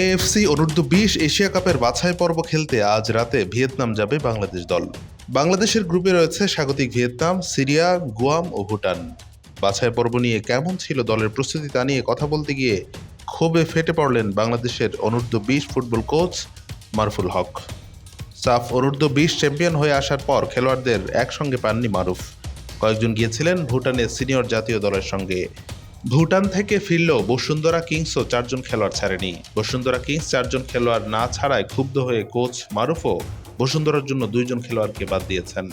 AFC অনূর্ধ্ব-20 Asia কাপের বাছাই পর্ব খেলতে আজ রাতে ভিয়েতনাম যাবে বাংলাদেশ দল। বাংলাদেশের গ্রুপে রয়েছে স্বাগতিক ভিয়েতনাম, সিরিয়া, গুয়াম ও ভুটান। বাছাই পর্ব নিয়ে কেমন ছিল দলের প্রস্তুতি তা নিয়ে কথা বলতে গিয়ে ক্ষোভে ফেটে পড়লেন বাংলাদেশের অনূর্ধ্ব-20 ফুটবল কোচ মারুফুল হক। সাফ অনূর্ধ্ব-20 চ্যাম্পিয়ন হয়ে আসার পর খেলোয়াড়দের একসঙ্গে পাননি মারুফ। কয়েকজন গিয়েছিলেন ভুটানের সিনিয়র জাতীয় দলের সঙ্গে। ভুটান থেকে ফিরলেও বসুন্ধরা কিংসও 4 জন খেলোয়াড় ছাড়েনি। বসুন্ধরা কিংস 4 জন খেলোয়াড় না ছাড়ায় ক্ষুব্ধ হয়ে কোচ মারুফও বসুন্ধরার জন্য 2 জন খেলোয়াড়কে বাদ দিয়েছেন।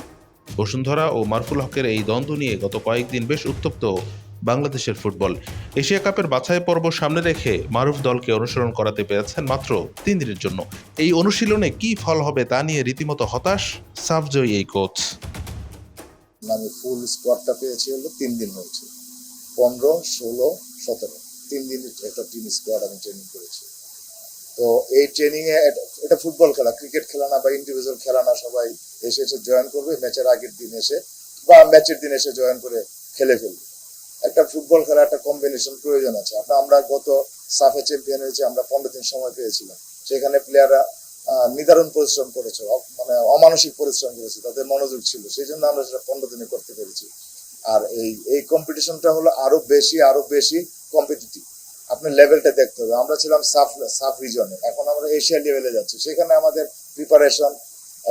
বসুন্ধরা ও মারুফুল হকের এই দ্বন্দ্ব নিয়ে গত কয়েকদিন বেশ উত্তপ্ত বাংলাদেশের ফুটবল। এশিয়া কাপের বাছাই পর্ব সামনে রেখে মারুফ দলকে অনুসরণ করাতে পেরেছেন মাত্র 3 দিনের জন্য। এই অনুশীলনে কি ফল হবে তা নিয়ে রীতিমতো হতাশ সাফজয়ী এই কোচ। আমি ফুল স্কোয়াডটা পেয়েছি হলো 3 দিন হয়েছে, 15, 16, 17 3 দিন একটা টিম স্কোয়াড আমি ট্রেনিং করেছি। তো এই ট্রেনিং এ এটা ফুটবল খেলা, ক্রিকেট খেলা না বা ইন্ডিভিজুয়াল খেলা না। সবাই এসে জয়েন করবে ম্যাচের আগের দিন এসে বা ম্যাচের দিন এসে জয়েন করে খেলে ফেলবে। একটা ফুটবল খেলা একটা কম্বিনেশন প্রয়োজন আছে। আমরা গত সাফে চ্যাম্পিয়ন হয়েছে, আমরা 15 দিন সময় পেয়েছিলাম। সেখানে প্লেয়াররা নিদারুণ পরিশ্রম করেছে, মানে অমানসিক পরিশ্রম করেছে, তাদের মনোযোগ ছিল, সেই জন্য আমরা সেটা 15 দিনে করতে পেরেছি। আর এই কম্পিটিশনটা হলো আরো বেশি কম্পিটিটিভ। আপনার লেভেলটা দেখতে হবে। আমরা ছিলাম সাফ রিজনে, এখন আমরা এশিয়া লেভেলে যাচ্ছি। সেখানে আমাদের প্রিপারেশন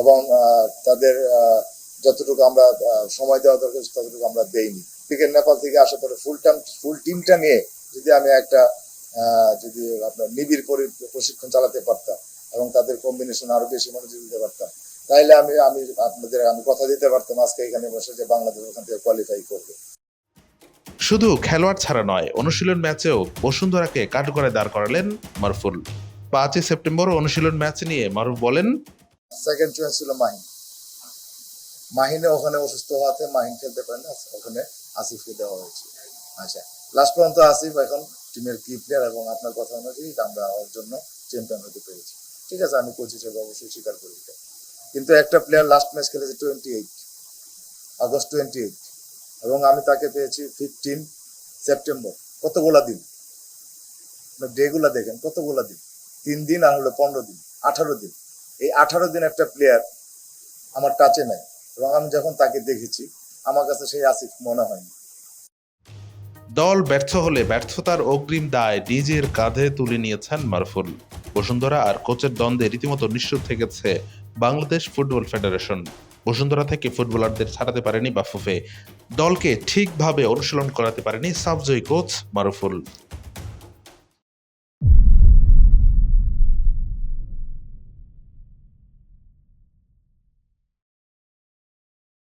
এবং তাদের যতটুকু আমরা সময় দেওয়া দরকার ততটুকু আমরা দেইনি। ক্রিকেট নেপাল থেকে আসার পরে ফুল টিমটা নিয়ে যদি আমি একটা যদি আপনার নিবিড় প্রশিক্ষণ চালাতে পারতাম এবং তাদের কম্বিনেশন আরো বেশি মনোযোগ দিতে পারতাম, তাইলে আমি কথা দিতে পারতাম আজকে এখানে বসে যে বাংলাদেশ ওখান থেকে কোয়ালিফাই করবে। শুধু খেলোয়াড় ছাড়া নয়, অনুশীলন ম্যাচেও বসুন্ধরাকে কাঠগড়ায় দাঁড় করালেন মারুফুল। 5 সেপ্টেম্বর অনুশীলন ম্যাচ নিয়ে মারুফ বলেন, সেকেন্ড চয়েস ছিল মাহিনে ওখানে অসুস্থ হওয়াতে মাহিন খেলতে পারে না, ওখানে আসিফকে দেওয়া হয়েছে। আচ্ছা, লাস্ট পর্যন্ত আসিফ এখন টিমের কি প্লেয়ার এবং আপনার কথা অনুযায়ী আমরা ওর জন্য চ্যাম্পিয়ন হতে পেরেছি। ঠিক আছে, আমি কোচ হিসেবে অবশ্যই স্বীকার করি। কিন্তু একটা প্লেয়ার লাস্ট ম্যাচ খেলেছে 28 আগস্ট 28 এবং আমি তাকে পেয়েছি 15 সেপ্টেম্বর। কতগুলা দিন, ডেগুলা দেখেন, কতগুলা দিন, 3 দিন আর হলো 15 দিন, 18 দিন। এই 18 দিন একটা প্লেয়ার আমার টাচে নাই এবং আমি যখন তাকে দেখেছি আমার কাছে সেই আসিফ মনে হয়নি। দল ব্যর্থ হলে ব্যর্থতার অগ্রিম দায় নিজের কাঁধে তুলে নিয়েছেন মারুফুল। বসুন্ধরা আর কোচের দ্বন্দ্বে রীতিমতো নিশ্চুপ থেকেছে বাংলাদেশ ফুটবল ফেডারেশন। বসুন্ধরা থেকে ফুটবলারদের ছাড়াতে পারেনি বাফুফে। দলকে ঠিকভাবে অনুশীলন করাতে পারেনি সাফজয়ী কোচ মারুফুল।